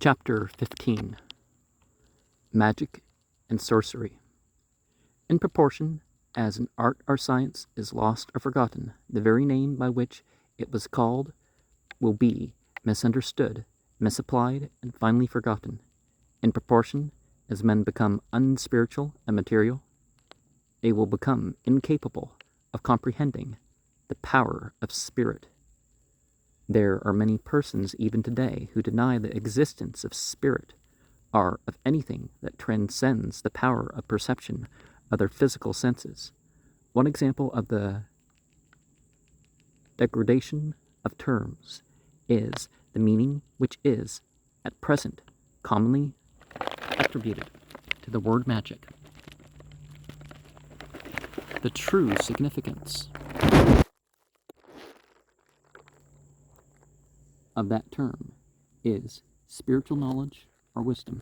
Chapter 15. Magic and Sorcery. In proportion as an art or science is lost or forgotten, the very name by which it was called will be misunderstood, misapplied, and finally forgotten. In proportion as men become unspiritual and material, they will become incapable of comprehending the power of spirit. There are many persons even today who deny the existence of spirit or of anything that transcends the power of perception of their physical senses. One example of the degradation of terms is the meaning which is, at present, commonly attributed to the word magic. The true significance of that term is spiritual knowledge or wisdom,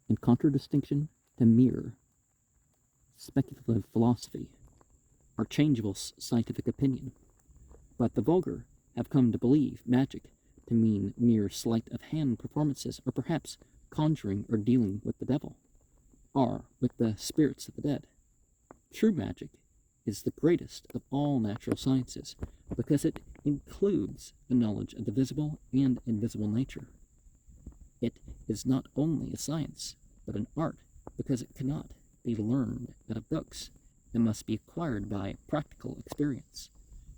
in contradistinction to mere speculative philosophy or changeable scientific opinion. But the vulgar have come to believe magic to mean mere sleight of hand performances, or perhaps conjuring or dealing with the devil, or with the spirits of the dead. True magic is the greatest of all natural sciences, because it includes the knowledge of the visible and invisible nature. It is not only a science, but an art, because it cannot be learned out of books and must be acquired by practical experience.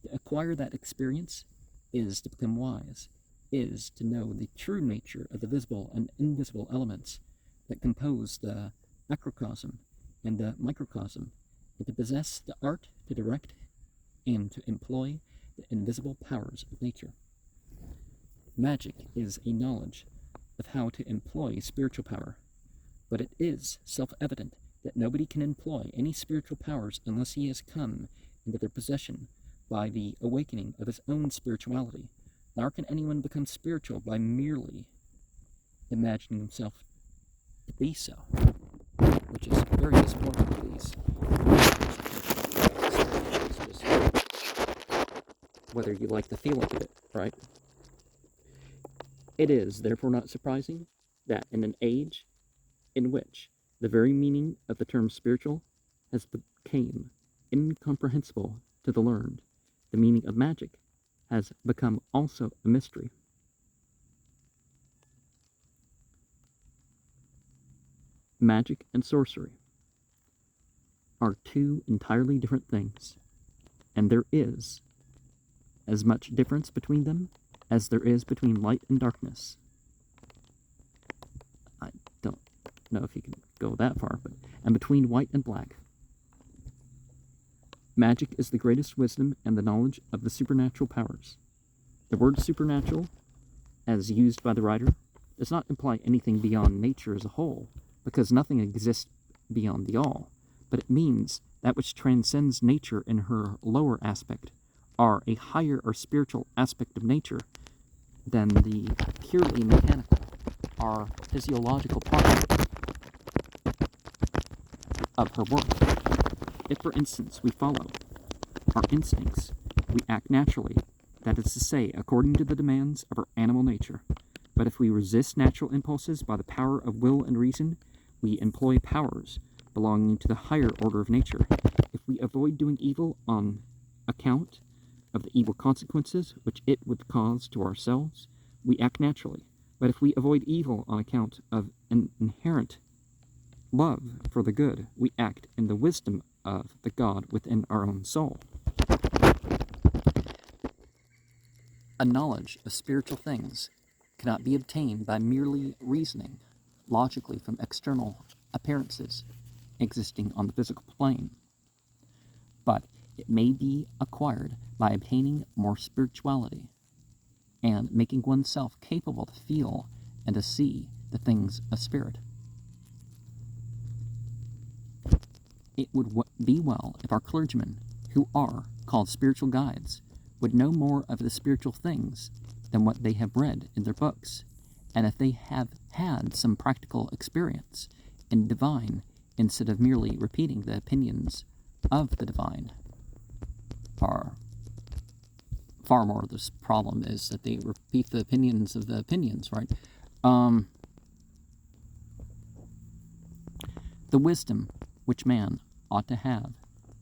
To acquire that experience is to become wise, is to know the true nature of the visible and invisible elements that compose the macrocosm and the microcosm, and to possess the art to direct and to employ the invisible powers of nature. Magic is a knowledge of how to employ spiritual power, but it is self-evident that nobody can employ any spiritual powers unless he has come into their possession by the awakening of his own spirituality. Nor can anyone become spiritual by merely imagining himself to be so, which is very disappointing to these. Whether you like the feeling of it, right? It is therefore not surprising that in an age in which the very meaning of the term spiritual has become incomprehensible to the learned, the meaning of magic has become also a mystery. Magic and sorcery are two entirely different things, and there is as much difference between them as there is between light and darkness. I don't know if you can go that far, and between white and black. Magic is the greatest wisdom and the knowledge of the supernatural powers. The word supernatural, as used by the writer, does not imply anything beyond nature as a whole, because nothing exists beyond the all, but it means that which transcends nature in her lower aspect, or a higher or spiritual aspect of nature than the purely mechanical or physiological part of her work. If, for instance, we follow our instincts, we act naturally, that is to say, according to the demands of our animal nature. But if we resist natural impulses by the power of will and reason, we employ powers belonging to the higher order of nature. If we avoid doing evil on account of the evil consequences which it would cause to ourselves, we act naturally. But if we avoid evil on account of an inherent love for the good, we act in the wisdom of the God within our own soul. A knowledge of spiritual things cannot be obtained by merely reasoning logically from external appearances existing on the physical plane, but it may be acquired by obtaining more spirituality and making oneself capable to feel and to see the things of spirit. It would be well if our clergymen, who are called spiritual guides, would know more of the spiritual things than what they have read in their books, and if they have had some practical experience in divine instead of merely repeating the opinions of the divine, or far more of this problem is that they repeat the opinions of the opinions, right? The wisdom which man ought to have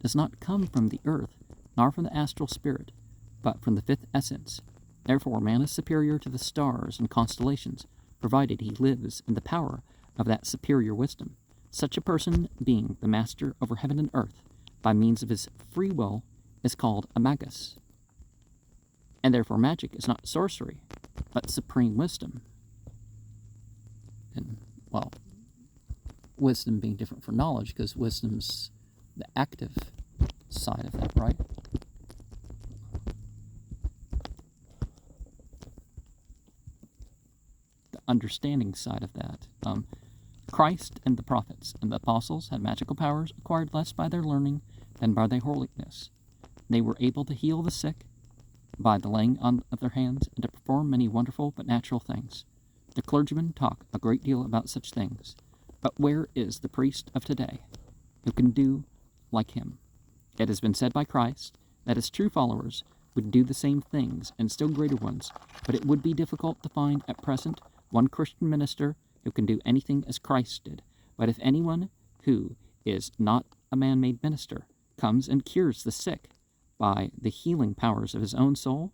does not come from the earth, nor from the astral spirit, but from the fifth essence. Therefore man is superior to the stars and constellations, provided he lives in the power of that superior wisdom. Such a person, being the master over heaven and earth, by means of his free will, is called a magus. And therefore magic is not sorcery, but supreme wisdom. And, well, wisdom being different from knowledge, because wisdom's the active side of that, right? The understanding side of that. Christ and the prophets and the apostles had magical powers acquired less by their learning than by their holiness. They were able to heal the sick by the laying on of their hands and to perform many wonderful but natural things. The clergymen talk a great deal about such things, but where is the priest of today who can do like him? It has been said by Christ that his true followers would do the same things and still greater ones, but it would be difficult to find at present one Christian minister who can do anything as Christ did. But if anyone who is not a man-made minister comes and cures the sick by the healing powers of his own soul,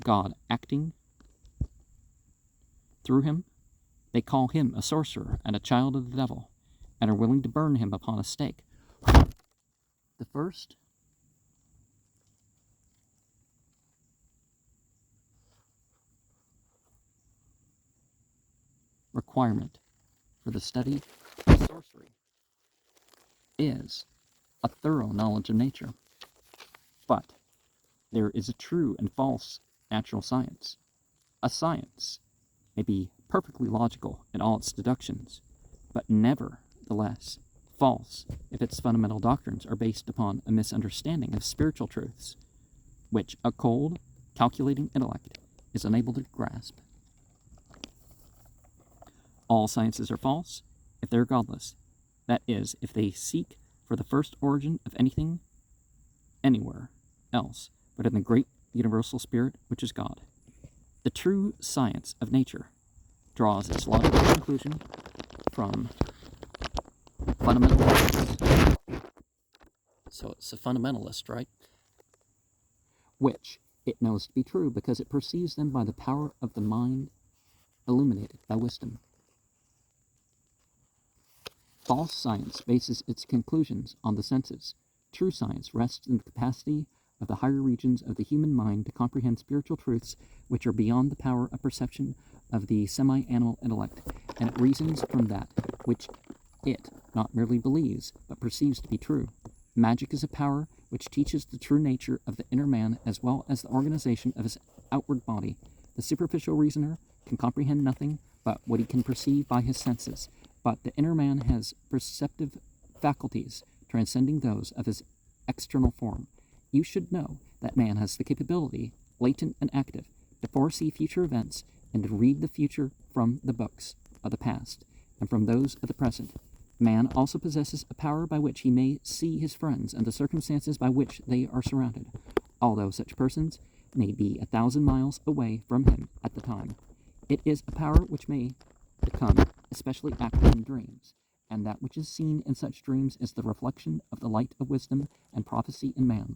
God acting through him, they call him a sorcerer and a child of the devil, and are willing to burn him upon a stake. The first requirement for the study of sorcery is a thorough knowledge of nature. But there is a true and false natural science. A science may be perfectly logical in all its deductions, but nevertheless false if its fundamental doctrines are based upon a misunderstanding of spiritual truths, which a cold, calculating intellect is unable to grasp. All sciences are false if they are godless. That is, if they seek for the first origin of anything anywhere else but in the great universal spirit which is God. The true science of nature draws its logical conclusion from fundamentalists. So it's a fundamentalist, right? Which it knows to be true because it perceives them by the power of the mind illuminated by wisdom. False science bases its conclusions on the senses. True science rests in the capacity of the higher regions of the human mind to comprehend spiritual truths which are beyond the power of perception of the semi-animal intellect, and it reasons from that which it not merely believes, but perceives to be true. Magic is a power which teaches the true nature of the inner man as well as the organization of his outward body. The superficial reasoner can comprehend nothing but what he can perceive by his senses, but the inner man has perceptive faculties transcending those of his external form. You should know that man has the capability, latent and active, to foresee future events and to read the future from the books of the past and from those of the present. Man also possesses a power by which he may see his friends and the circumstances by which they are surrounded, although such persons may be 1,000 miles away from him at the time. It is a power which may become especially active in dreams, and that which is seen in such dreams is the reflection of the light of wisdom and prophecy in man.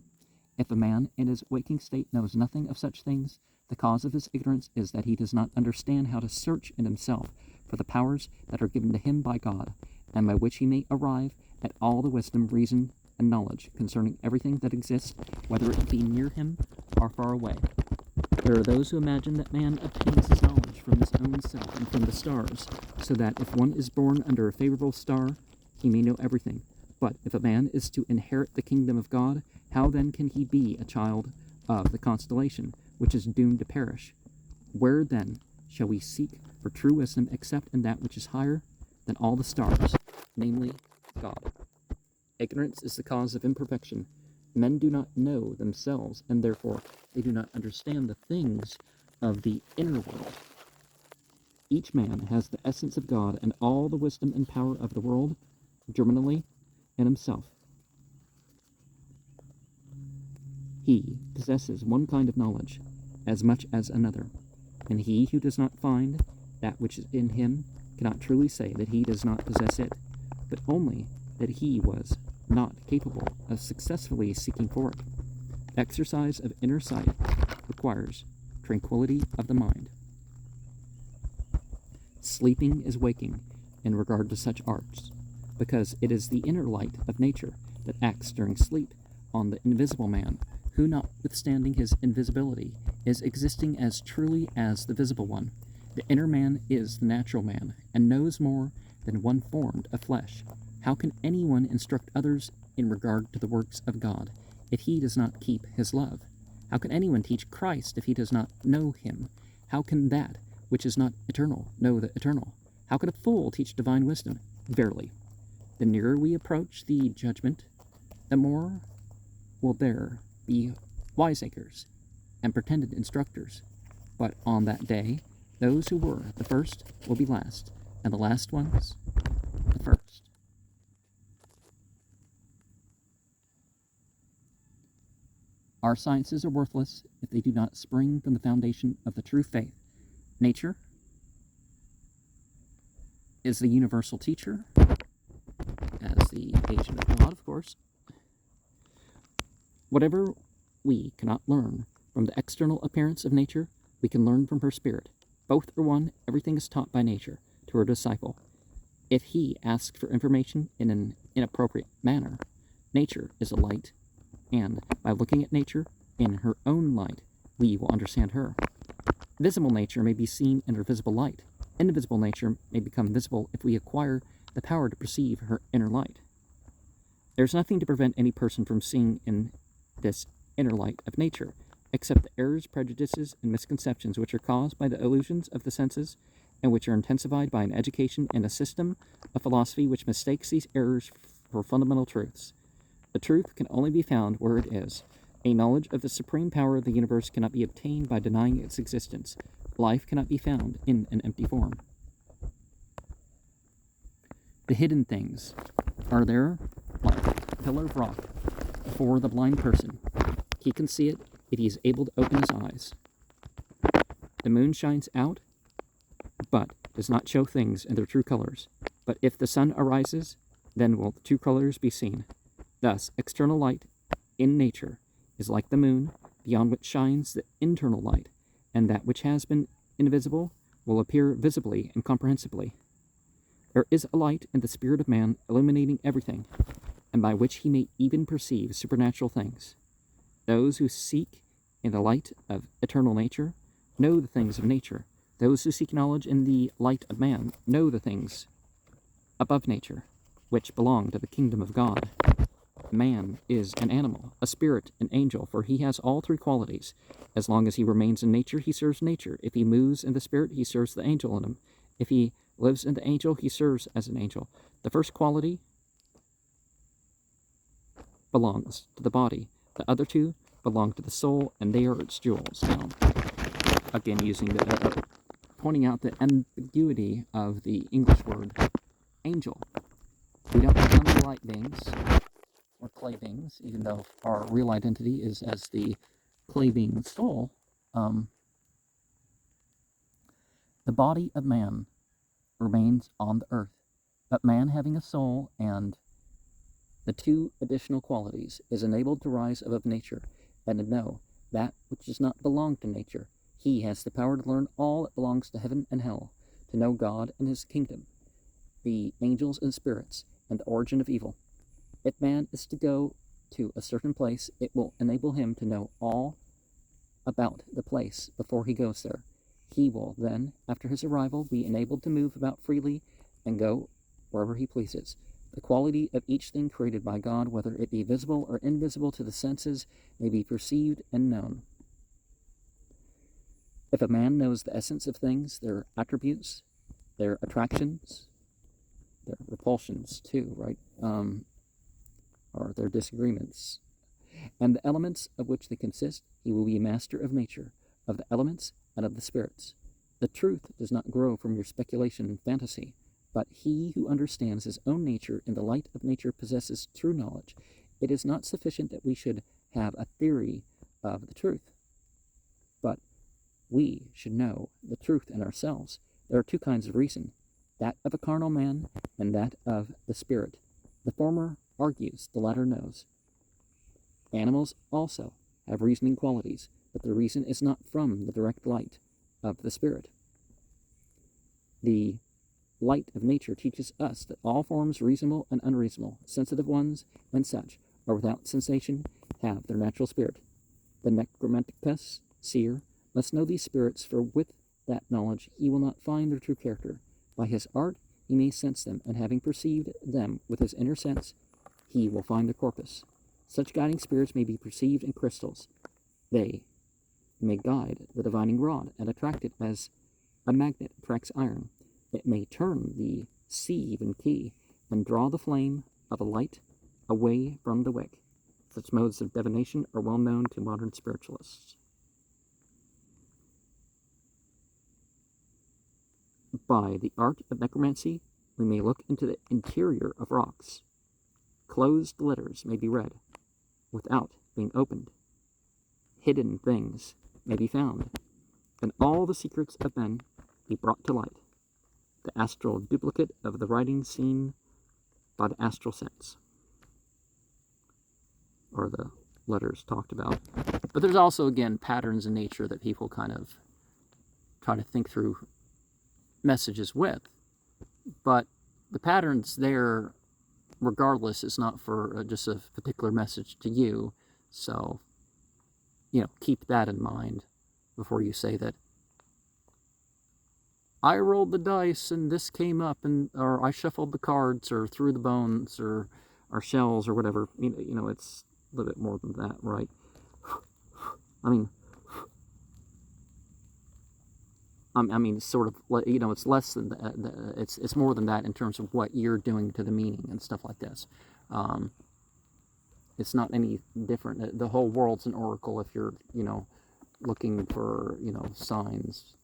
If a man in his waking state knows nothing of such things, the cause of his ignorance is that he does not understand how to search in himself for the powers that are given to him by God, and by which he may arrive at all the wisdom, reason, and knowledge concerning everything that exists, whether it be near him or far away. There are those who imagine that man obtains his knowledge from his own self and from the stars, so that if one is born under a favorable star, he may know everything. But if a man is to inherit the kingdom of God, how then can he be a child of the constellation, which is doomed to perish? Where then shall we seek for true wisdom except in that which is higher than all the stars, namely God? Ignorance is the cause of imperfection. Men do not know themselves, and therefore they do not understand the things of the inner world. Each man has the essence of God and all the wisdom and power of the world germinally in himself. He possesses one kind of knowledge, as much as another, and he who does not find that which is in him cannot truly say that he does not possess it, but only that he was not capable of successfully seeking for it. Exercise of inner sight requires tranquility of the mind. Sleeping is waking in regard to such arts, because it is the inner light of nature that acts during sleep on the invisible man, who, notwithstanding his invisibility, is existing as truly as the visible one. The inner man is the natural man, and knows more than one formed of flesh. How can anyone instruct others in regard to the works of God, if he does not keep his love? How can anyone teach Christ if he does not know him? How can that which is not eternal know the eternal? How can a fool teach divine wisdom? Verily, the nearer we approach the judgment, the more will there be wiseacres and pretended instructors. But on that day, those who were the first will be last, and the last ones the first. Our sciences are worthless if they do not spring from the foundation of the true faith. Nature is the universal teacher, as the agent of God, of course. Whatever we cannot learn from the external appearance of nature, we can learn from her spirit. Both are one. Everything is taught by nature to her disciple. If he asks for information in an inappropriate manner, nature is a light, and by looking at nature in her own light, we will understand her. Visible nature may be seen in her visible light. Invisible nature may become visible if we acquire the power to perceive her inner light. There is nothing to prevent any person from seeing in this inner light of nature, except the errors, prejudices, and misconceptions which are caused by the illusions of the senses, and which are intensified by an education and a system of philosophy which mistakes these errors for fundamental truths. The truth can only be found where it is. A knowledge of the supreme power of the universe cannot be obtained by denying its existence. Life cannot be found in an empty form. The hidden things are there like a pillar of rock before the blind person. He can see it if he is able to open his eyes. The moon shines out, but does not show things in their true colors. But if the sun arises, then will the true colors be seen. Thus, external light in nature is like the moon, beyond which shines the internal light, and that which has been invisible will appear visibly and comprehensibly. There is a light in the spirit of man illuminating everything, and by which he may even perceive supernatural things. Those who seek in the light of eternal nature know the things of nature. Those who seek knowledge in the light of man know the things above nature, which belong to the kingdom of God. Man is an animal, a spirit, an angel, for he has all three qualities. As long as he remains in nature, he serves nature. If he moves in the spirit, he serves the angel in him. If he lives in the angel, he serves as an angel. The first quality belongs to the body. The other two belong to the soul, and they are its jewels. Now, again, pointing out the ambiguity of the English word angel. We don't become the light beings or clay beings, even though our real identity is as the clay being soul. The body of man remains on the earth, but man, having a soul and the two additional qualities, is enabled to rise above nature and to know that which does not belong to nature. He has the power to learn all that belongs to heaven and hell, to know God and his kingdom, the angels and spirits, and the origin of evil. If man is to go to a certain place, it will enable him to know all about the place before he goes there. He will then, after his arrival, be enabled to move about freely and go wherever he pleases. The quality of each thing created by God, whether it be visible or invisible to the senses, may be perceived and known. If a man knows the essence of things, their attributes, their attractions, their repulsions too, right? Or their disagreements, and the elements of which they consist, he will be a master of nature, of the elements and of the spirits. The truth does not grow from your speculation and fantasy, but he who understands his own nature in the light of nature possesses true knowledge. It is not sufficient that we should have a theory of the truth, but we should know the truth in ourselves, there are two kinds of reason, that of a carnal man and that of the spirit. The former argues, the latter knows. Animals also have reasoning qualities, but their reason is not from the direct light of the spirit. The light of nature teaches us that all forms, reasonable and unreasonable, sensitive ones and such, are without sensation, have their natural spirit. The necromanticus, seer, must know these spirits, for with that knowledge he will not find their true character. By his art he may sense them, and having perceived them with his inner sense, he will find their corpus. Such guiding spirits may be perceived in crystals. They may guide the divining rod and attract it as a magnet attracts iron. It may turn the sieve and key and draw the flame of a light away from the wick. Such modes of divination are well known to modern spiritualists. By the art of necromancy, we may look into the interior of rocks. Closed letters may be read without being opened. Hidden things may be found, and all the secrets of men be brought to light. The astral duplicate of the writing seen by the astral sense, or the letters talked about. But there's also, again, patterns in nature that people kind of try to think through messages with. But the patterns there, regardless, is not for just a particular message to you. So, keep that in mind before you say that I rolled the dice and this came up, or I shuffled the cards or threw the bones or shells or whatever. It's a little bit more than that, right? Sort of, it's less than that. It's more than that in terms of what you're doing to the meaning and stuff like this. It's not any different. The whole world's an oracle if you're, looking for, signs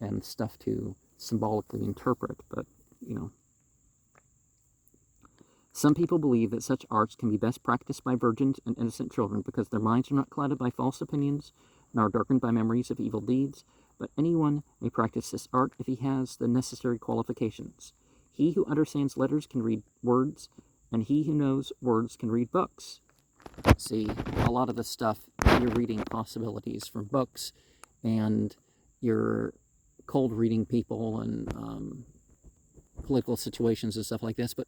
and stuff to symbolically interpret. But, some people believe that such arts can be best practiced by virgins and innocent children because their minds are not clouded by false opinions, nor darkened by memories of evil deeds. But anyone may practice this art if he has the necessary qualifications. He who understands letters can read words, and he who knows words can read books. See, a lot of this stuff, you're reading possibilities from books, and you're cold reading people and political situations and stuff like this. But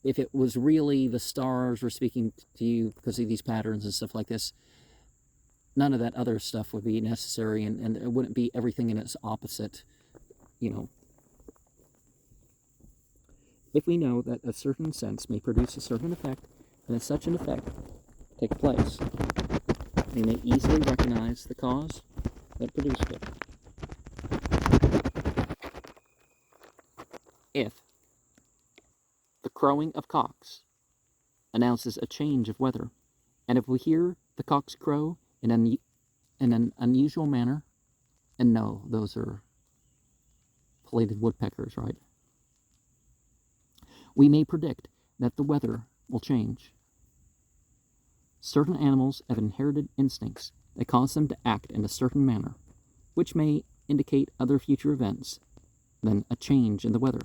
if it was really the stars were speaking to you because of these patterns and stuff like this, none of that other stuff would be necessary, and it wouldn't be everything in its opposite, If we know that a certain sense may produce a certain effect, and if such an effect take place, we may easily recognize the cause that produced it. If the crowing of cocks announces a change of weather, and if we hear the cocks crow in an unusual manner, and no, those are pileated woodpeckers, right? We may predict that the weather will change. Certain animals have inherited instincts that cause them to act in a certain manner, which may indicate other future events than a change in the weather.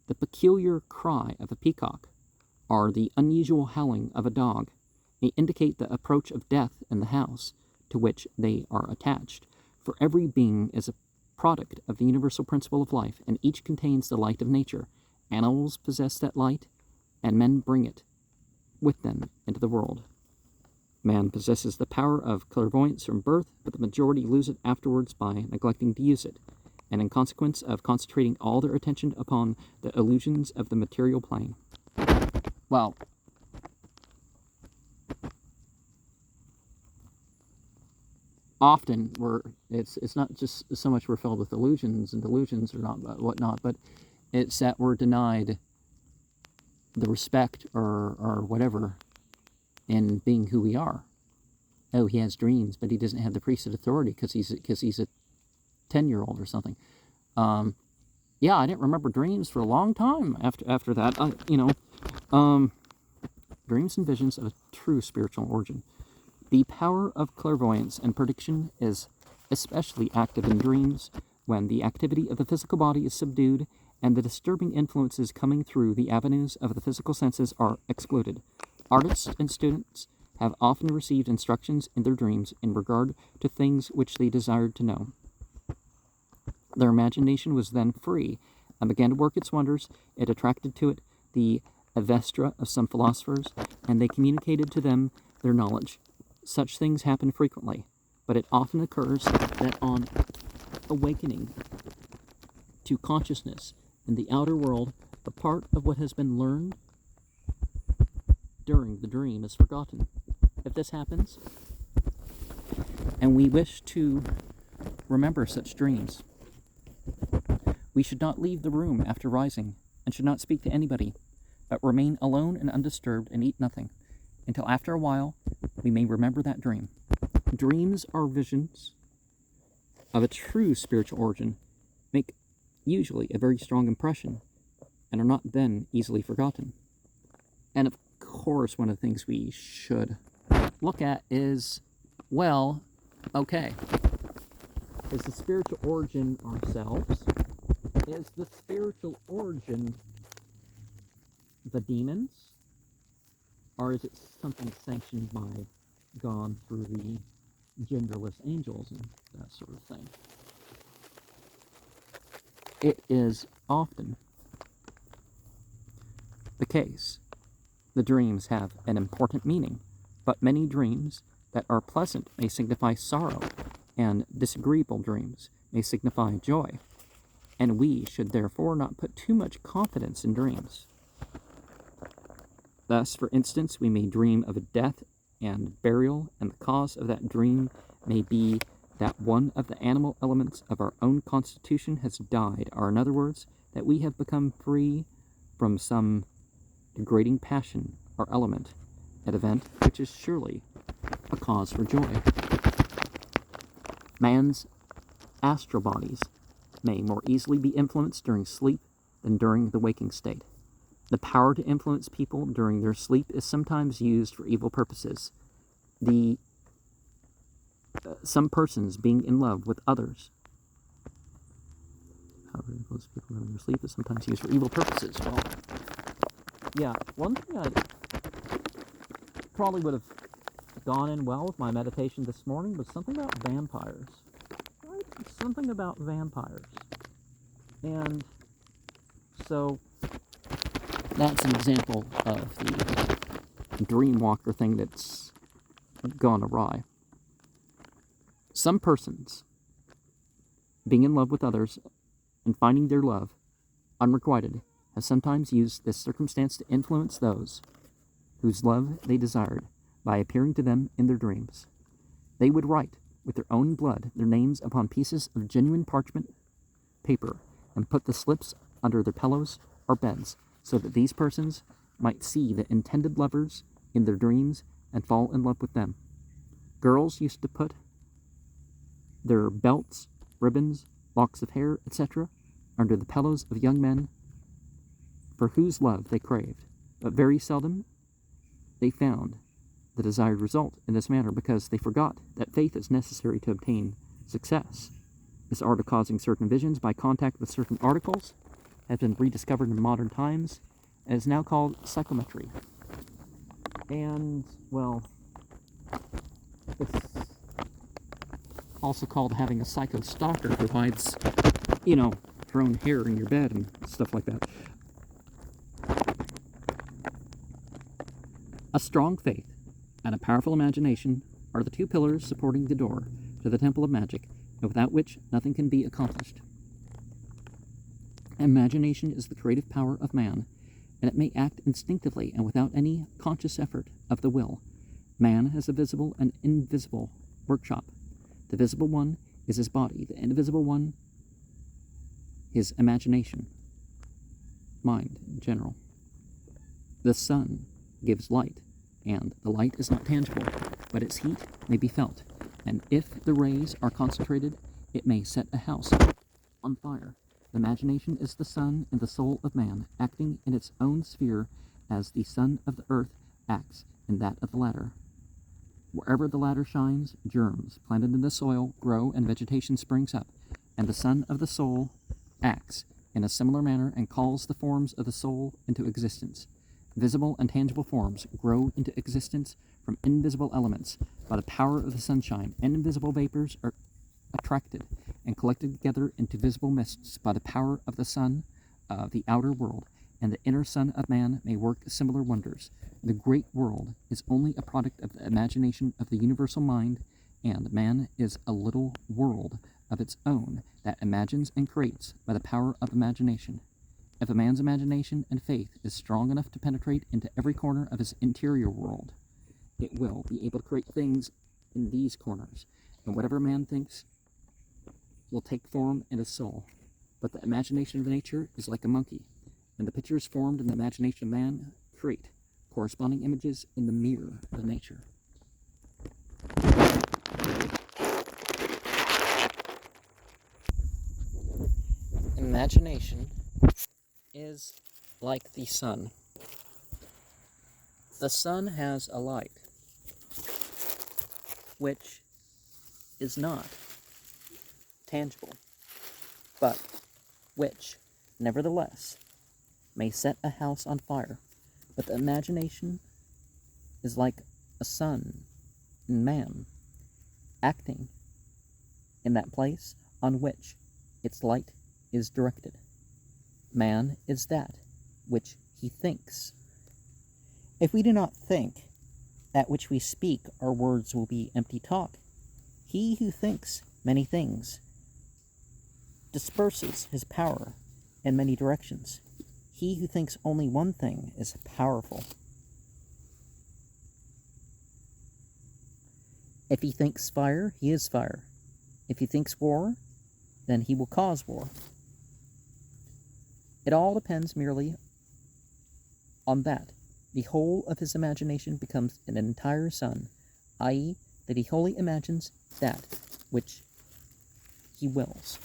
The peculiar cry of a peacock, or the unusual howling of a dog, may indicate the approach of death in the house to which they are attached. For every being is a product of the universal principle of life, and each contains the light of nature. Animals possess that light, and men bring it with them into the world. Man possesses the power of clairvoyance from birth, but the majority lose it afterwards by neglecting to use it, and in consequence of concentrating all their attention upon the illusions of the material plane. Well, often it's not just so much we're filled with illusions and delusions or not whatnot, but it's that we're denied the respect or whatever in being who we are. Oh, he has dreams, but he doesn't have the priesthood authority because he's a 10-year-old or something. Yeah, I didn't remember dreams for a long time after that. Dreams and visions of a true spiritual origin. The power of clairvoyance and prediction is especially active in dreams when the activity of the physical body is subdued and the disturbing influences coming through the avenues of the physical senses are excluded. Artists and students have often received instructions in their dreams in regard to things which they desired to know. Their imagination was then free and began to work its wonders. It attracted to it the Avestra of some philosophers, and they communicated to them their knowledge. Such things happen frequently, but it often occurs that on awakening to consciousness in the outer world, a part of what has been learned during the dream is forgotten. If this happens, and we wish to remember such dreams, we should not leave the room after rising, and should not speak to anybody, but remain alone and undisturbed and eat nothing, until after a while we may remember that dream. Dreams are visions of a true spiritual origin, make usually a very strong impression, and are not then easily forgotten. And of course, one of the things we should look at is, well, okay, is the spiritual origin ourselves? Is the spiritual origin the demons? Or is it something sanctioned by God through the genderless angels and that sort of thing? It is often the case. The dreams have an important meaning, but many dreams that are pleasant may signify sorrow, and disagreeable dreams may signify joy, and we should therefore not put too much confidence in dreams. Thus, for instance, we may dream of a death and burial, and the cause of that dream may be that one of the animal elements of our own constitution has died, or in other words, that we have become free from some degrading passion or element, an event which is surely a cause for joy. Man's astral bodies may more easily be influenced during sleep than during the waking state. The power to influence people during their sleep is sometimes used for evil purposes. Some persons being in love with others. Power to influence people during their sleep is sometimes used for evil purposes. Well, yeah, one thing I probably would have gone in well with my meditation this morning was something about vampires. Right? Something about vampires. And so that's an example of the dreamwalker thing that's gone awry. Some persons being in love with others and finding their love unrequited have sometimes used this circumstance to influence those whose love they desired by appearing to them in their dreams. They would write with their own blood their names upon pieces of genuine parchment paper and put the slips under their pillows or beds, so that these persons might see the intended lovers in their dreams and fall in love with them. Girls used to put their belts, ribbons, locks of hair, etc., under the pillows of young men for whose love they craved, but very seldom they found the desired result in this manner, because they forgot that faith is necessary to obtain success. This art of causing certain visions by contact with certain articles has been rediscovered in modern times and is now called psychometry. And, well, it's also called having a psycho stalker who hides, her own hair in your bed and stuff like that. A strong faith and a powerful imagination are the two pillars supporting the door to the temple of magic, and without which nothing can be accomplished. Imagination is the creative power of man, and it may act instinctively and without any conscious effort of the will. Man has a visible and invisible workshop. The visible one is his body, the invisible one his imagination, mind in general. The sun gives light, and the light is not tangible, but its heat may be felt, and if the rays are concentrated, it may set a house on fire. The imagination is the sun and the soul of man, acting in its own sphere as the sun of the earth acts in that of the latter. Wherever the latter shines, germs planted in the soil grow and vegetation springs up, and the sun of the soul acts in a similar manner and calls the forms of the soul into existence. Visible and tangible forms grow into existence from invisible elements by the power of the sunshine, and invisible vapors are attracted and collected together into visible mists by the power of the sun of the outer world, and the inner son of man may work similar wonders. The great world is only a product of the imagination of the universal mind, and man is a little world of its own that imagines and creates by the power of imagination. If a man's imagination and faith is strong enough to penetrate into every corner of his interior world, it will be able to create things in these corners, and whatever man thinks will take form in his soul. But the imagination of nature is like a monkey, and the pictures formed in the imagination of man create corresponding images in the mirror of nature. Imagination is like the sun. The sun has a light which is not tangible, but which, nevertheless, may set a house on fire. But the imagination is like a sun in man, acting in that place on which its light is directed. Man is that which he thinks. If we do not think that which we speak, our words will be empty talk. He who thinks many things disperses his power in many directions. He who thinks only one thing is powerful. If he thinks fire, he is fire. If he thinks war, then he will cause war. It all depends merely on that. The whole of his imagination becomes an entire sun, i.e., that he wholly imagines that which he wills.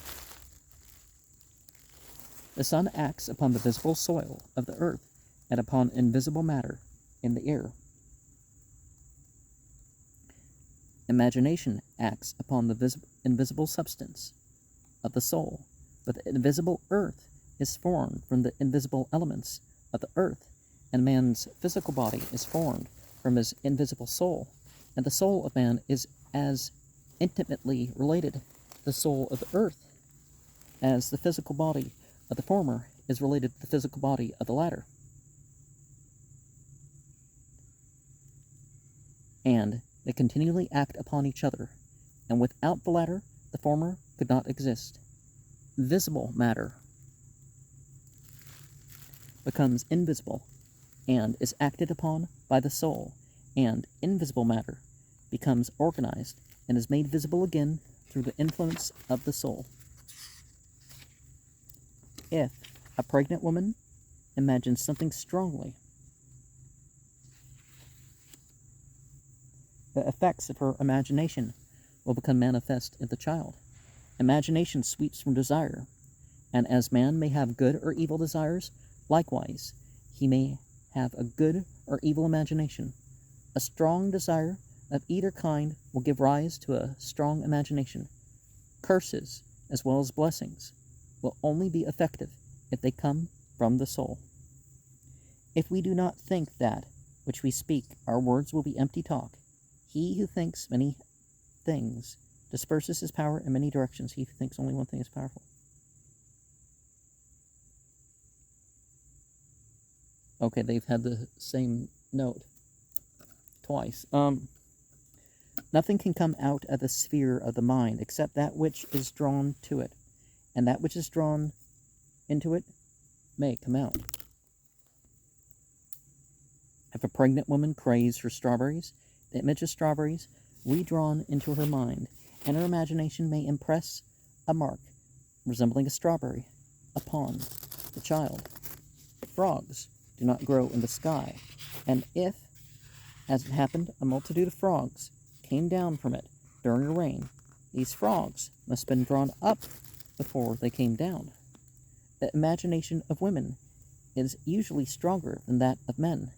The sun acts upon the visible soil of the earth and upon invisible matter in the air. Imagination acts upon the invisible substance of the soul, but the invisible earth is formed from the invisible elements of the earth, and man's physical body is formed from his invisible soul, and the soul of man is as intimately related to the soul of the earth as the physical body of the former is related to the physical body of the latter. And they continually act upon each other, and without the latter, the former could not exist. Visible matter becomes invisible and is acted upon by the soul, and invisible matter becomes organized and is made visible again through the influence of the soul. If a pregnant woman imagines something strongly, the effects of her imagination will become manifest in the child. Imagination sweeps from desire, and as man may have good or evil desires, likewise he may have a good or evil imagination. A strong desire of either kind will give rise to a strong imagination. Curses, as well as blessings, will only be effective if they come from the soul. If we do not think that which we speak, our words will be empty talk. He who thinks many things disperses his power in many directions. He who thinks only one thing is powerful. Okay, they've had the same note twice. Nothing can come out of the sphere of the mind except that which is drawn to it, and that which is drawn into it may come out. If a pregnant woman craves for strawberries, the image of strawberries redrawn into her mind, and her imagination may impress a mark resembling a strawberry upon the child. Frogs do not grow in the sky, and if, as it happened, a multitude of frogs came down from it during a rain, these frogs must have been drawn up before they came down. The imagination of women is usually stronger than that of men.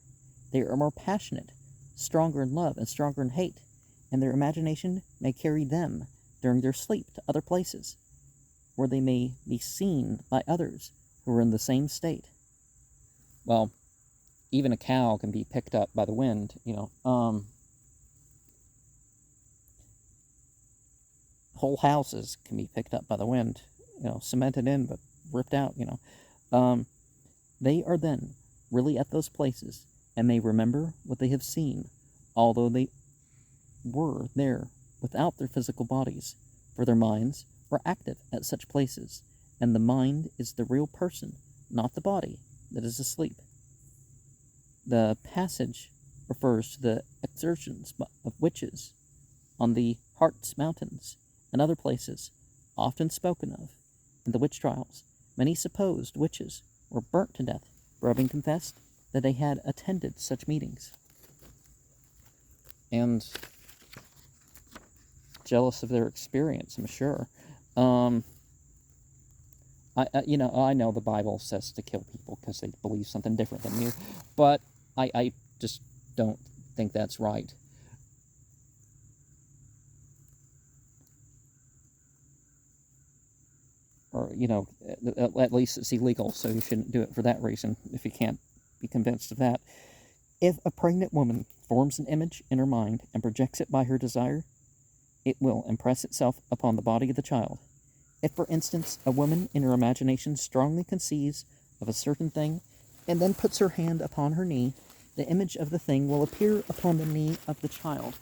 They are more passionate, stronger in love and stronger in hate, and their imagination may carry them during their sleep to other places, where they may be seen by others who are in the same state. Well, even a cow can be picked up by the wind, whole houses can be picked up by the wind, cemented in but ripped out, They are then really at those places and may remember what they have seen, although they were there without their physical bodies, for their minds were active at such places, and the mind is the real person, not the body, that is asleep. The passage refers to the exertions of witches on the Hartz Mountains and other places often spoken of in the witch trials. Many supposed witches were burnt to death for having confessed that they had attended such meetings. And jealous of their experience, I'm sure. I know the Bible says to kill people because they believe something different than you, but I just don't think that's right. Or, at least it's illegal, so you shouldn't do it for that reason, if you can't be convinced of that. If a pregnant woman forms an image in her mind and projects it by her desire, it will impress itself upon the body of the child. If, for instance, a woman in her imagination strongly conceives of a certain thing and then puts her hand upon her knee, the image of the thing will appear upon the knee of the child.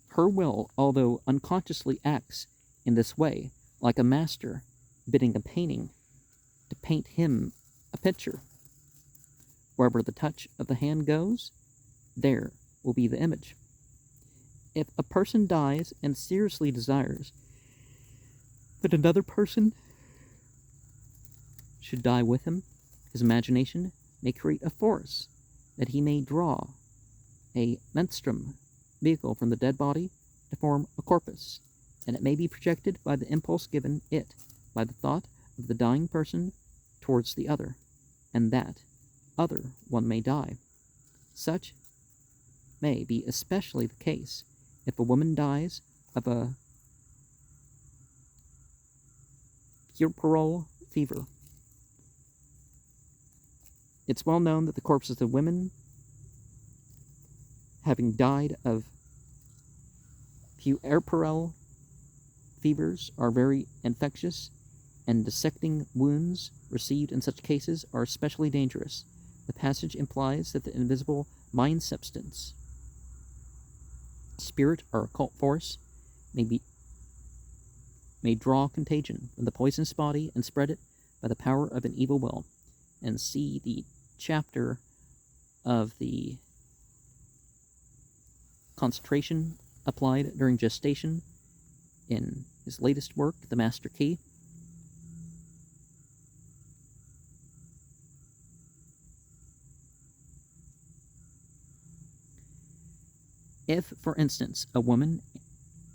Her will, although unconsciously, acts in this way, like a master bidding a painting to paint him a picture. Wherever the touch of the hand goes, there will be the image. If a person dies and seriously desires that another person should die with him, his imagination may create a force that he may draw a menstruum vehicle from the dead body to form a corpus, and it may be projected by the impulse given it by the thought of the dying person towards the other, and that other one may die. Such may be especially the case if a woman dies of a puerperal fever. It's well known that the corpses of women having died of puerperal fevers are very infectious, and dissecting wounds received in such cases are especially dangerous. The passage implies that the invisible mind substance, spirit or occult force, may draw contagion from the poisonous body and spread it by the power of an evil will. And see the chapter of the concentration applied during gestation in his latest work, The Master Key. If, for instance, a woman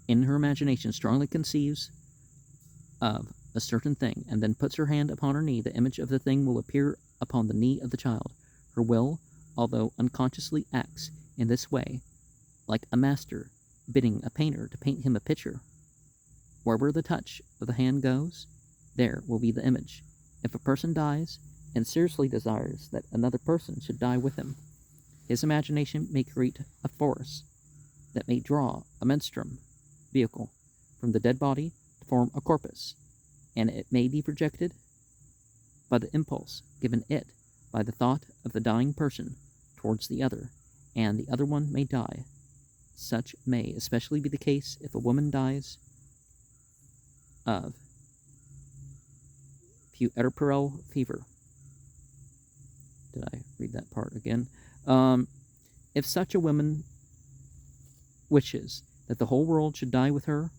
in her imagination strongly conceives of a certain thing and then puts her hand upon her knee, the image of the thing will appear upon the knee of the child. Her will, although unconsciously, acts in this way, like a master bidding a painter to paint him a picture. Wherever the touch of the hand goes, there will be the image. If a person dies and seriously desires that another person should die with him, his imagination may create a force that may draw a menstruum vehicle from the dead body to form a corpus, and it may be projected by the impulse given it by the thought of the dying person towards the other, and the other one may die. Such may especially be the case if a woman dies of puerperal fever. Did I read that part again? If such a woman wishes that the whole world should die with her,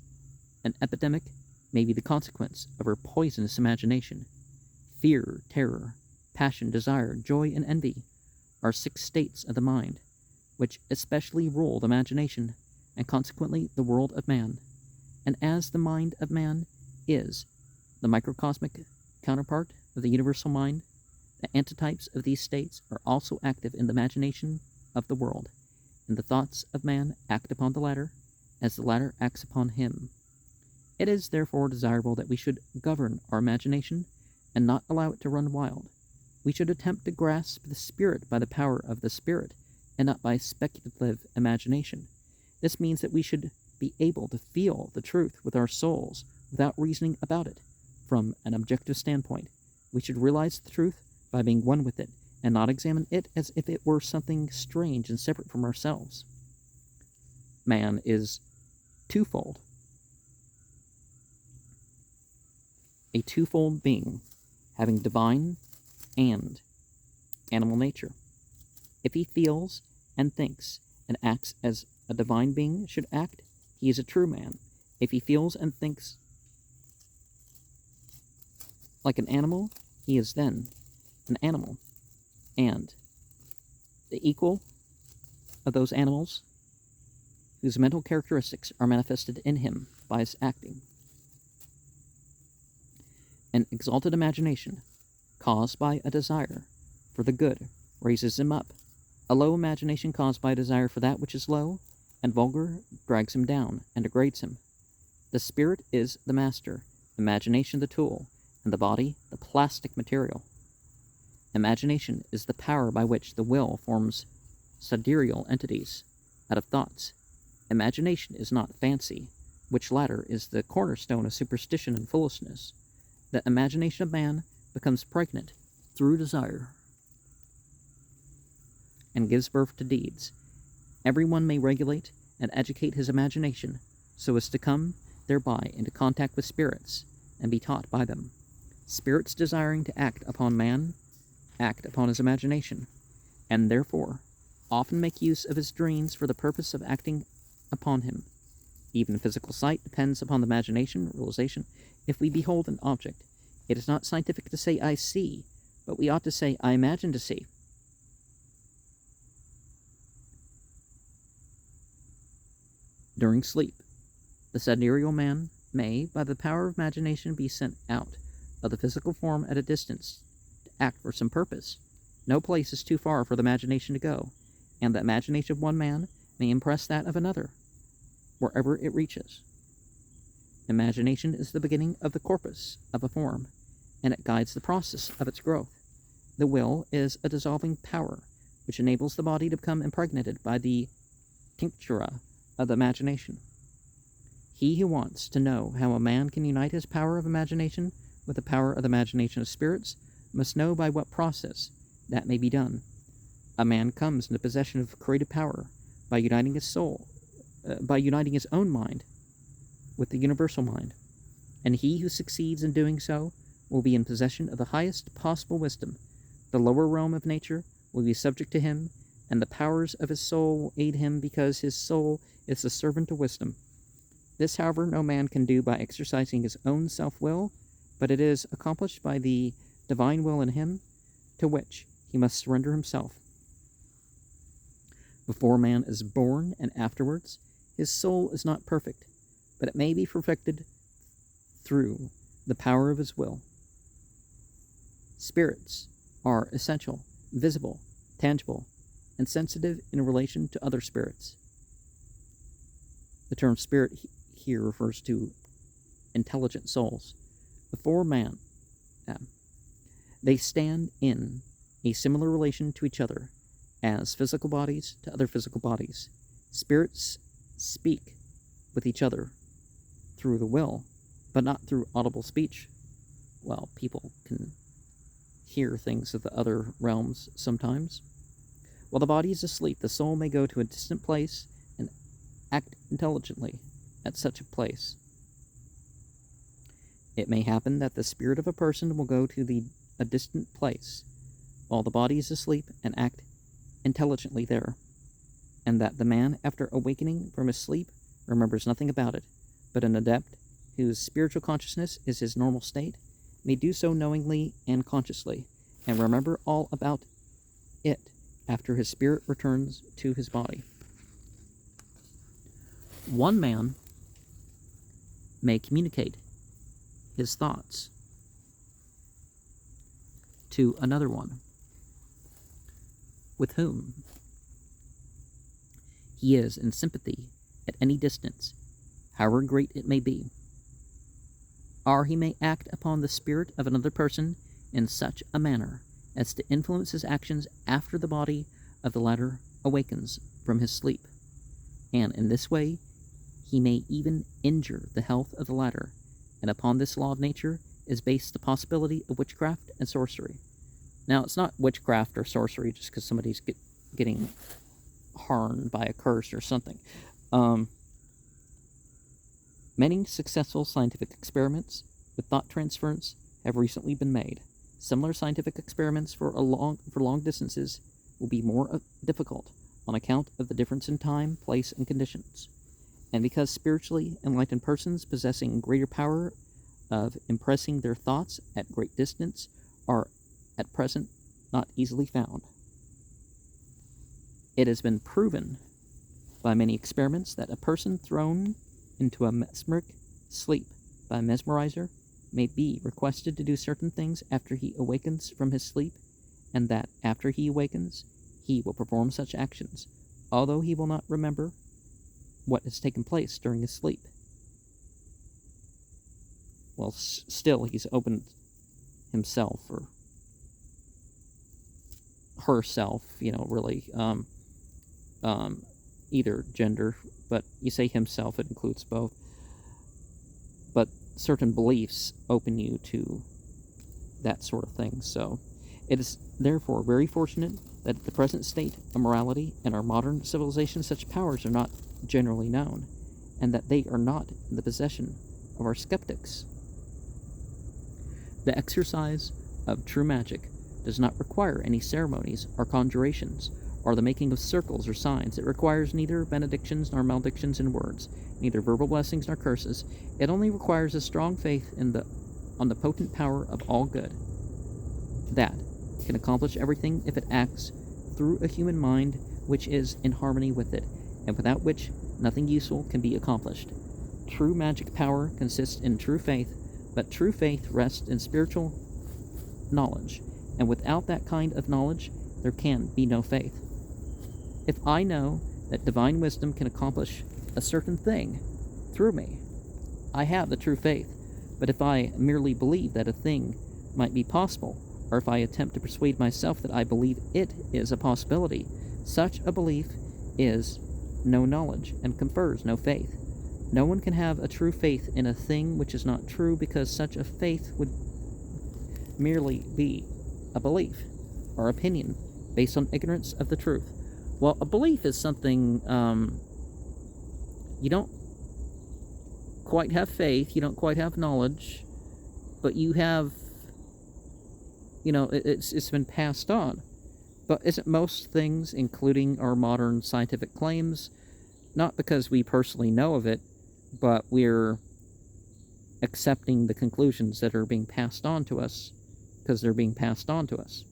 an epidemic may be the consequence of her poisonous imagination. Fear, terror, passion, desire, joy, and envy are 6 states of the mind, which especially rule the imagination, and consequently the world of man. And as the mind of man is the microcosmic counterpart of the universal mind, the antitypes of these states are also active in the imagination of the world, and the thoughts of man act upon the latter, as the latter acts upon him. It is therefore desirable that we should govern our imagination, and not allow it to run wild. We should attempt to grasp the spirit by the power of the spirit, and not by speculative imagination. This means that we should be able to feel the truth with our souls without reasoning about it from an objective standpoint. We should realize the truth by being one with it, and not examine it as if it were something strange and separate from ourselves. Man is twofold. A twofold being, having divine and animal nature. If he feels and thinks and acts as a divine being should act, he is a true man. If he feels and thinks like an animal, he is then an animal. And the equal of those animals whose mental characteristics are manifested in him by his acting. An exalted imagination, caused by a desire for the good, raises him up. A low imagination caused by a desire for that which is low and vulgar drags him down and degrades him. The spirit is the master, imagination the tool, and the body the plastic material. Imagination is the power by which the will forms sidereal entities out of thoughts. Imagination is not fancy, which latter is the cornerstone of superstition and foolishness. The imagination of man becomes pregnant through desire and gives birth to deeds. Everyone may regulate and educate his imagination so as to come thereby into contact with spirits and be taught by them. Spirits desiring to act upon man act upon his imagination, and therefore often make use of his dreams for the purpose of acting upon him. Even physical sight depends upon the imagination, realization. If we behold an object, it is not scientific to say, I see, but we ought to say, I imagine to see. During sleep, the sidereal man may, by the power of imagination, be sent out of the physical form at a distance to act for some purpose. No place is too far for the imagination to go, and the imagination of one man may impress that of another, wherever it reaches. Imagination is the beginning of the corpus of a form, and it guides the process of its growth. The will is a dissolving power, which enables the body to become impregnated by the tinctura of the imagination. He who wants to know how a man can unite his power of imagination with the power of the imagination of spirits must know by what process that may be done. A man comes into possession of creative power by uniting his soul, by uniting his own mind with the universal mind, and he who succeeds in doing so will be in possession of the highest possible wisdom. The lower realm of nature will be subject to him, and the powers of his soul will aid him because his soul is the servant of wisdom. This, however, no man can do by exercising his own self-will, but it is accomplished by the divine will in him, to which he must surrender himself. Before man is born and afterwards, his soul is not perfect, but it may be perfected through the power of his will. Spirits are essential, visible, tangible, and sensitive in relation to other spirits. The term spirit here refers to intelligent souls. Before man, they stand in a similar relation to each other as physical bodies to other physical bodies. Spirits speak with each other through the will, but not through audible speech. Well, people can hear things of the other realms sometimes. While the body is asleep, the soul may go to a distant place and act intelligently at such a place. It may happen that the spirit of a person will go to a distant place while the body is asleep and act intelligently there, and that the man, after awakening from his sleep, remembers nothing about it, but an adept, whose spiritual consciousness is his normal state, may do so knowingly and consciously, and remember all about it after his spirit returns to his body. One man may communicate his thoughts to another one, with whom he is in sympathy at any distance, however great it may be. Or he may act upon the spirit of another person in such a manner as to influence his actions after the body of the latter awakens from his sleep, and in this way he may even injure the health of the latter, and upon this law of nature is based the possibility of witchcraft and sorcery. Now, it's not witchcraft or sorcery just because somebody's getting harmed by a curse or something. Many successful scientific experiments with thought transference have recently been made. Similar scientific experiments for long distances will be more difficult on account of the difference in time, place, and conditions, and because spiritually enlightened persons possessing greater power of impressing their thoughts at great distance are at present not easily found. It has been proven by many experiments that a person thrown into a mesmeric sleep by a mesmerizer may be requested to do certain things after he awakens from his sleep, and that after he awakens, he will perform such actions, although he will not remember what has taken place during his sleep. Well, still, he's opened himself or herself, really, either gender, but you say himself, it includes both. But certain beliefs open you to that sort of thing. So it is therefore very fortunate that at the present state of morality in our modern civilization, such powers are not generally known, and that they are not in the possession of our skeptics. The exercise of true magic does not require any ceremonies or conjurations, or the making of circles or signs. It requires neither benedictions nor maledictions in words, neither verbal blessings nor curses. It only requires a strong faith on the potent power of all good, that can accomplish everything if it acts through a human mind which is in harmony with it, and without which nothing useful can be accomplished. True magic power consists in true faith, but true faith rests in spiritual knowledge, and without that kind of knowledge there can be no faith. If I know that divine wisdom can accomplish a certain thing through me, I have the true faith. But if I merely believe that a thing might be possible, or if I attempt to persuade myself that I believe it is a possibility, such a belief is no knowledge and confers no faith. No one can have a true faith in a thing which is not true, because such a faith would merely be a belief or opinion based on ignorance of the truth. Well, a belief is something you don't quite have faith, you don't quite have knowledge, but you have, it's been passed on. But isn't most things, including our modern scientific claims, not because we personally know of it, but we're accepting the conclusions that are being passed on to us because they're being passed on to us?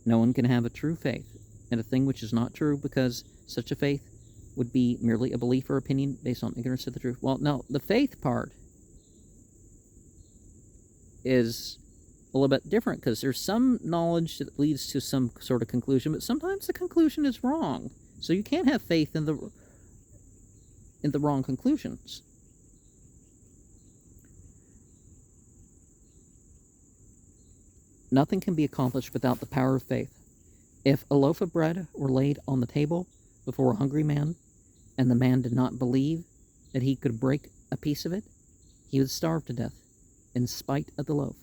No one can have a true faith in a thing which is not true, because such a faith would be merely a belief or opinion based on ignorance of the truth. Well, no, the faith part is a little bit different, because there's some knowledge that leads to some sort of conclusion, but sometimes the conclusion is wrong. So you can't have faith in the wrong conclusions. Nothing can be accomplished without the power of faith. If a loaf of bread were laid on the table before a hungry man, and the man did not believe that he could break a piece of it, he would starve to death in spite of the loaf.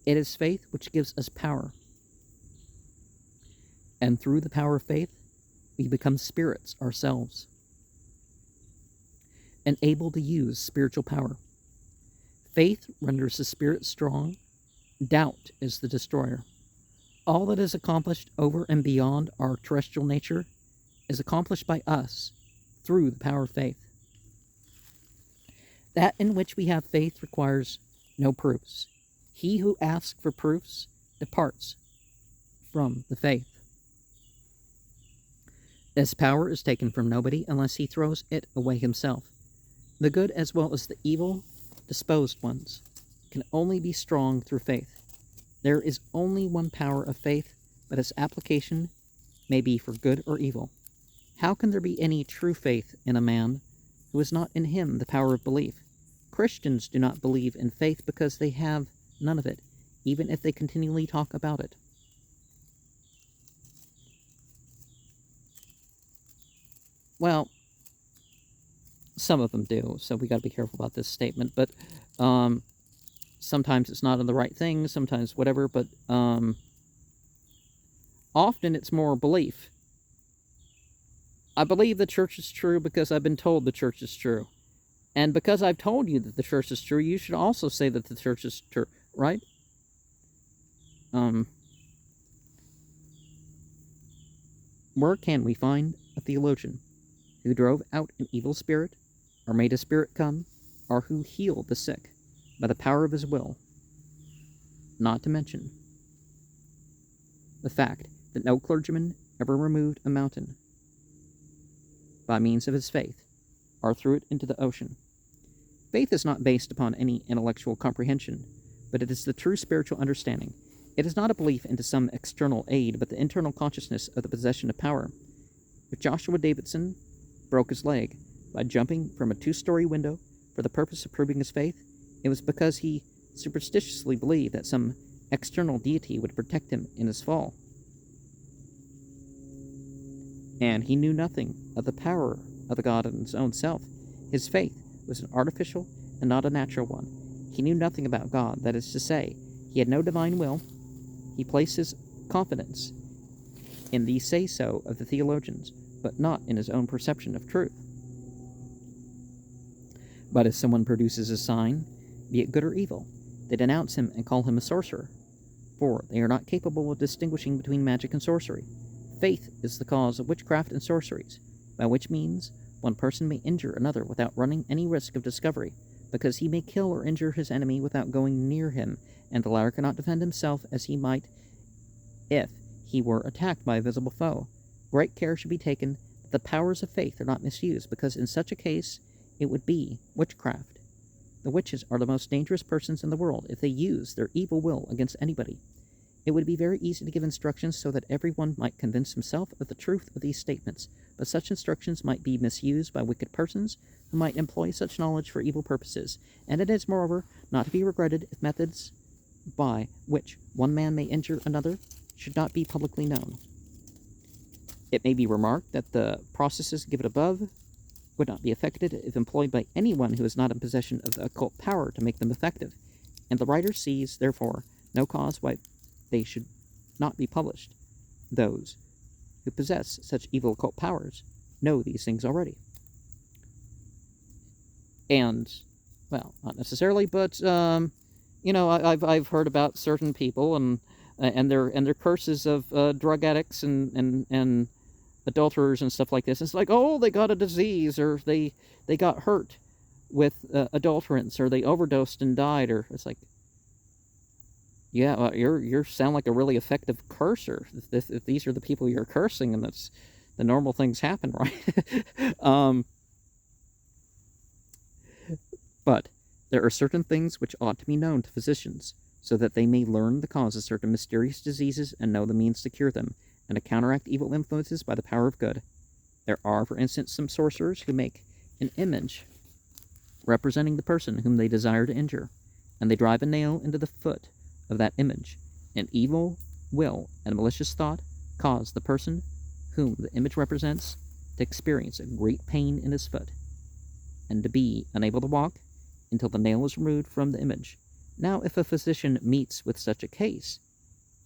It is faith which gives us power. And through the power of faith, we become spirits ourselves, and able to use spiritual power. Faith renders the spirit strong. Doubt is the destroyer. All that is accomplished over and beyond our terrestrial nature is accomplished by us through the power of faith. That in which we have faith requires no proofs. He who asks for proofs departs from the faith. This power is taken from nobody unless he throws it away himself. The good as well as the evil disposed ones can only be strong through faith. There is only one power of faith, but its application may be for good or evil. How can there be any true faith in a man who is not in him the power of belief? Christians do not believe in faith because they have none of it, even if they continually talk about it. Well, some of them do, so we got to be careful about this statement, but sometimes it's not in the right thing, sometimes whatever, but often it's more belief. I believe the church is true because I've been told the church is true. And because I've told you that the church is true, you should also say that the church is true, right? Where can we find a theologian who drove out an evil spirit, or made a spirit come, or who healed the sick by the power of his will? Not to mention the fact that no clergyman ever removed a mountain by means of his faith, or threw it into the ocean. Faith is not based upon any intellectual comprehension, but it is the true spiritual understanding. It is not a belief into some external aid, but the internal consciousness of the possession of power. If Joshua Davidson broke his leg by jumping from a 2-story window for the purpose of proving his faith, it was because he superstitiously believed that some external deity would protect him in his fall. And he knew nothing of the power of the God in his own self. His faith was an artificial and not a natural one. He knew nothing about God, that is to say, he had no divine will. He placed his confidence in the say-so of the theologians, but not in his own perception of truth. But if someone produces a sign, be it good or evil, they denounce him and call him a sorcerer, for they are not capable of distinguishing between magic and sorcery. Faith is the cause of witchcraft and sorceries, by which means one person may injure another without running any risk of discovery, because he may kill or injure his enemy without going near him, and the latter cannot defend himself as he might if he were attacked by a visible foe. Great care should be taken that the powers of faith are not misused, because in such a case it would be witchcraft. The witches are the most dangerous persons in the world if they use their evil will against anybody. It would be very easy to give instructions so that everyone might convince himself of the truth of these statements, but such instructions might be misused by wicked persons who might employ such knowledge for evil purposes, and it is, moreover, not to be regretted if methods by which one man may injure another should not be publicly known. It may be remarked that the processes given above would not be effected if employed by anyone who is not in possession of the occult power to make them effective, and the writer sees, therefore, no cause why they should not be published. Those who possess such evil occult powers know these things already. And, well, not necessarily, but I've heard about certain people and their curses of drug addicts and adulterers and stuff like this. It's like, oh, they got a disease, or they got hurt with adulterants, or they overdosed and died, or it's like, yeah, well, you sound like a really effective curser. If these are the people you're cursing, and that's the normal things happen, right? But there are certain things which ought to be known to physicians, so that they may learn the cause of certain mysterious diseases and know the means to cure them, and to counteract evil influences by the power of good. There are, for instance, some sorcerers who make an image representing the person whom they desire to injure, and they drive a nail into the foot of that image. An evil will and a malicious thought cause the person whom the image represents to experience a great pain in his foot, and to be unable to walk until the nail is removed from the image. Now, if a physician meets with such a case,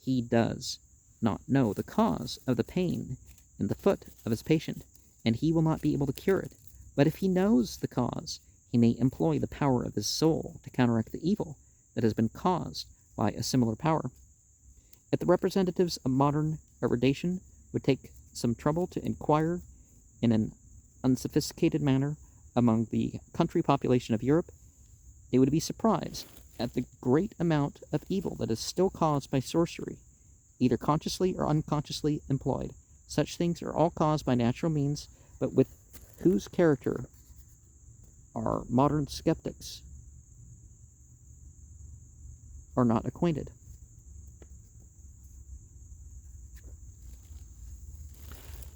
he does not know the cause of the pain in the foot of his patient, and he will not be able to cure it. But if he knows the cause, he may employ the power of his soul to counteract the evil that has been caused by a similar power. If the representatives of modern erudition would take some trouble to inquire in an unsophisticated manner among the country population of Europe, they would be surprised at the great amount of evil that is still caused by sorcery, either consciously or unconsciously employed. Such things are all caused by natural means, but with whose character our modern skeptics are not acquainted.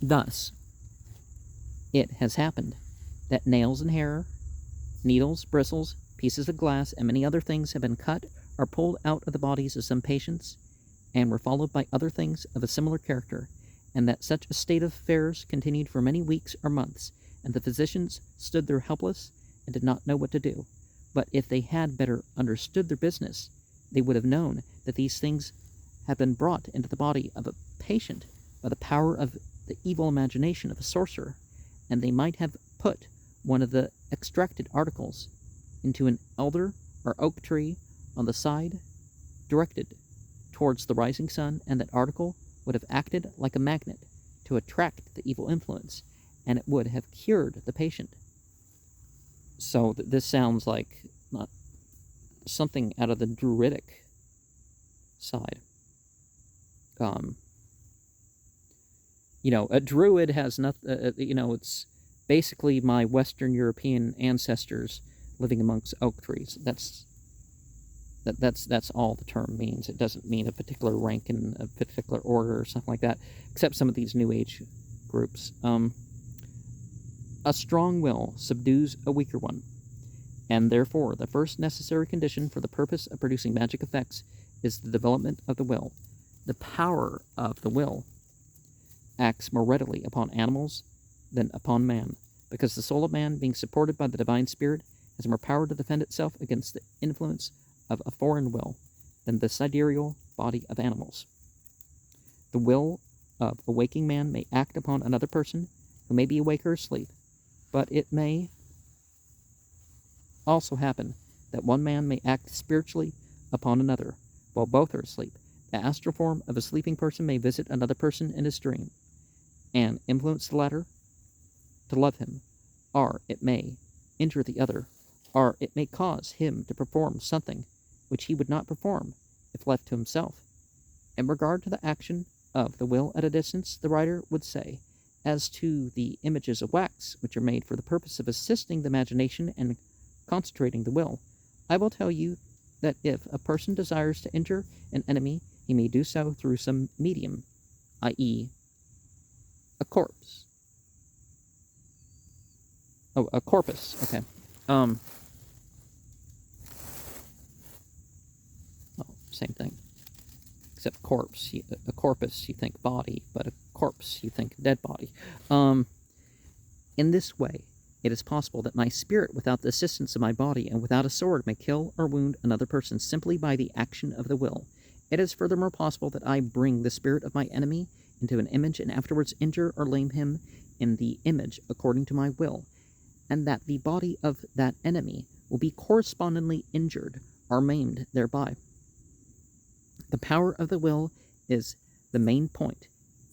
Thus, it has happened that nails and hair, needles, bristles, pieces of glass, and many other things have been cut or pulled out of the bodies of some patients, and were followed by other things of a similar character, and that such a state of affairs continued for many weeks or months, and the physicians stood there helpless and did not know what to do. But if they had better understood their business, they would have known that these things had been brought into the body of a patient by the power of the evil imagination of a sorcerer, and they might have put one of the extracted articles into an elder or oak tree on the side directed towards the rising sun, and that article would have acted like a magnet to attract the evil influence, and it would have cured the patient. So this sounds like not something out of the Druidic side. A Druid has nothing. It's basically my Western European ancestors living amongst oak trees. That's all the term means. It doesn't mean a particular rank in a particular order or something like that, except some of these New Age groups. A strong will subdues a weaker one, and therefore the first necessary condition for the purpose of producing magic effects is the development of the will. The power of the will acts more readily upon animals than upon man, because the soul of man, being supported by the divine spirit, has more power to defend itself against the influence of a foreign will than the sidereal body of animals. The will of a waking man may act upon another person who may be awake or asleep, but it may also happen that one man may act spiritually upon another while both are asleep. The astral form of a sleeping person may visit another person in his dream and influence the latter to love him, or it may injure the other, or it may cause him to perform something which he would not perform if left to himself. In regard to the action of the will at a distance, the writer would say, as to the images of wax, which are made for the purpose of assisting the imagination and concentrating the will, I will tell you that if a person desires to injure an enemy, he may do so through some medium, i.e., a corpse. Oh, a corpus, okay. Well, same thing. Except corpse, a corpus, you think body, but a corpse, you think dead body. In this way, it is possible that my spirit, without the assistance of my body and without a sword, may kill or wound another person simply by the action of the will. It is furthermore possible that I bring the spirit of my enemy into an image and afterwards injure or lame him in the image according to my will, and that the body of that enemy will be correspondingly injured or maimed thereby. The power of the will is the main point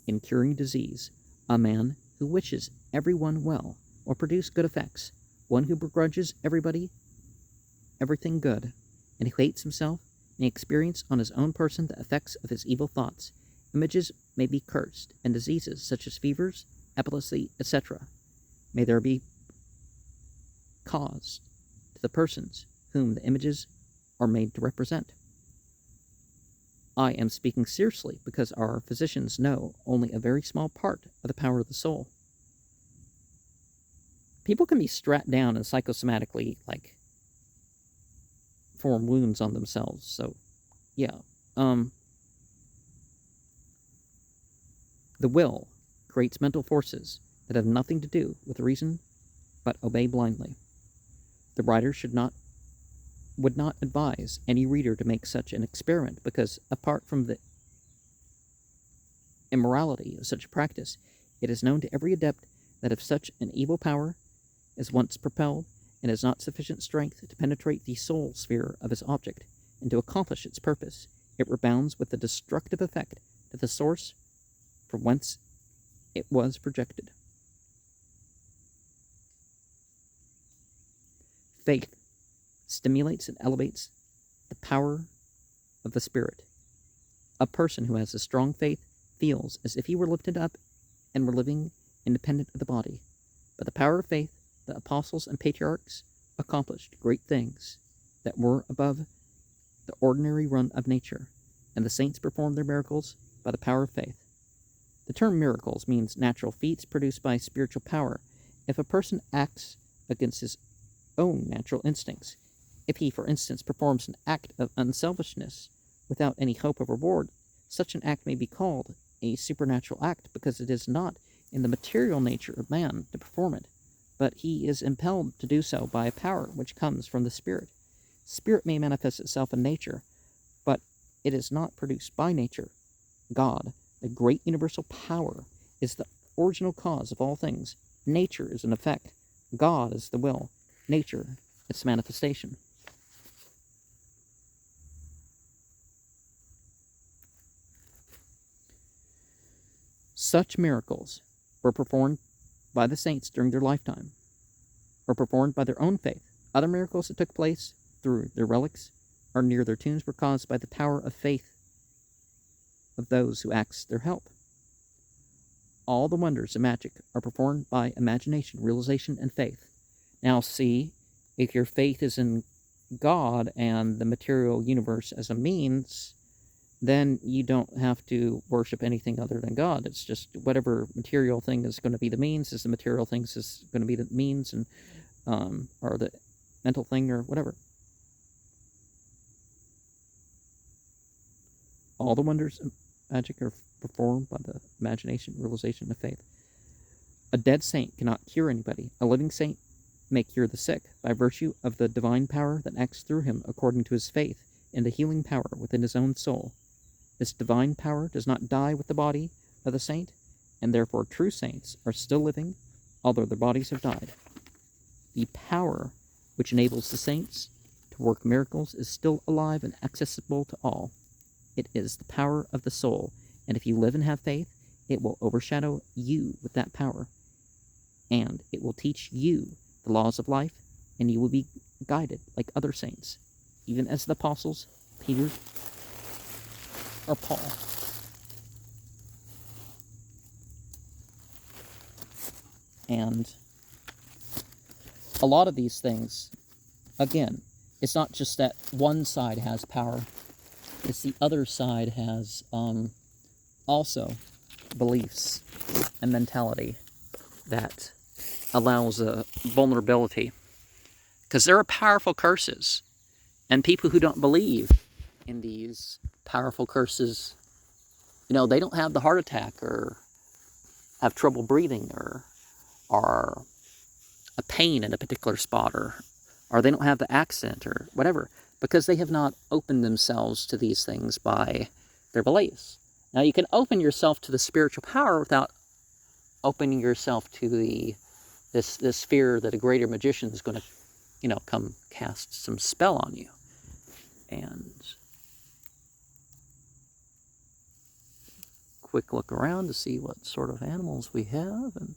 in curing disease. A man who wishes everyone well will produce good effects. One who begrudges everything good, and who hates himself, may experience on his own person the effects of his evil thoughts. Images may be cursed, and diseases such as fevers, epilepsy, etc., may there be caused to the persons whom the images are made to represent. I am speaking seriously because our physicians know only a very small part of the power of the soul. People can be strapped down and psychosomatically, form wounds on themselves. So, yeah. The will creates mental forces that have nothing to do with reason, but obey blindly. The writer would not advise any reader to make such an experiment, because apart from the immorality of such a practice, it is known to every adept that if such an evil power is once propelled and has not sufficient strength to penetrate the soul sphere of his object and to accomplish its purpose, it rebounds with a destructive effect to the source from whence it was projected. Faith stimulates and elevates the power of the spirit. A person who has a strong faith feels as if he were lifted up and were living independent of the body. By the power of faith, the apostles and patriarchs accomplished great things that were above the ordinary run of nature, and the saints performed their miracles by the power of faith. The term miracles means natural feats produced by spiritual power. If a person acts against his own natural instincts, if he, for instance, performs an act of unselfishness without any hope of reward, such an act may be called a supernatural act because it is not in the material nature of man to perform it, but he is impelled to do so by a power which comes from the Spirit. Spirit may manifest itself in nature, but it is not produced by nature. God, the great universal power, is the original cause of all things. Nature is an effect. God is the will. Nature, its manifestation. Such miracles were performed by the saints during their lifetime, or performed by their own faith. Other miracles that took place through their relics or near their tombs were caused by the power of faith of those who asked their help. All the wonders of magic are performed by imagination, realization, and faith. Now see, if your faith is in God and the material universe as a means, then you don't have to worship anything other than God. It's just whatever material thing is going to be the means is the material thing is going to be the means, and or the mental thing or whatever. All the wonders of magic are performed by the imagination, realization, and faith. A dead saint cannot cure anybody. A living saint may cure the sick by virtue of the divine power that acts through him according to his faith in the healing power within his own soul. This divine power does not die with the body of the saint, and therefore true saints are still living, although their bodies have died. The power which enables the saints to work miracles is still alive and accessible to all. It is the power of the soul, and if you live and have faith, it will overshadow you with that power, and it will teach you the laws of life, and you will be guided like other saints, even as the apostles, Peter or Paul. And a lot of these things, again, it's not just that one side has power, it's the other side has also beliefs and mentality that allows a vulnerability. Because there are powerful curses, and people who don't believe in these powerful curses, they don't have the heart attack or have trouble breathing or a pain in a particular spot or they don't have the accent or whatever, because they have not opened themselves to these things by their beliefs. Now, you can open yourself to the spiritual power without opening yourself to this fear that a greater magician is going to, come cast some spell on you. And quick look around to see what sort of animals we have. And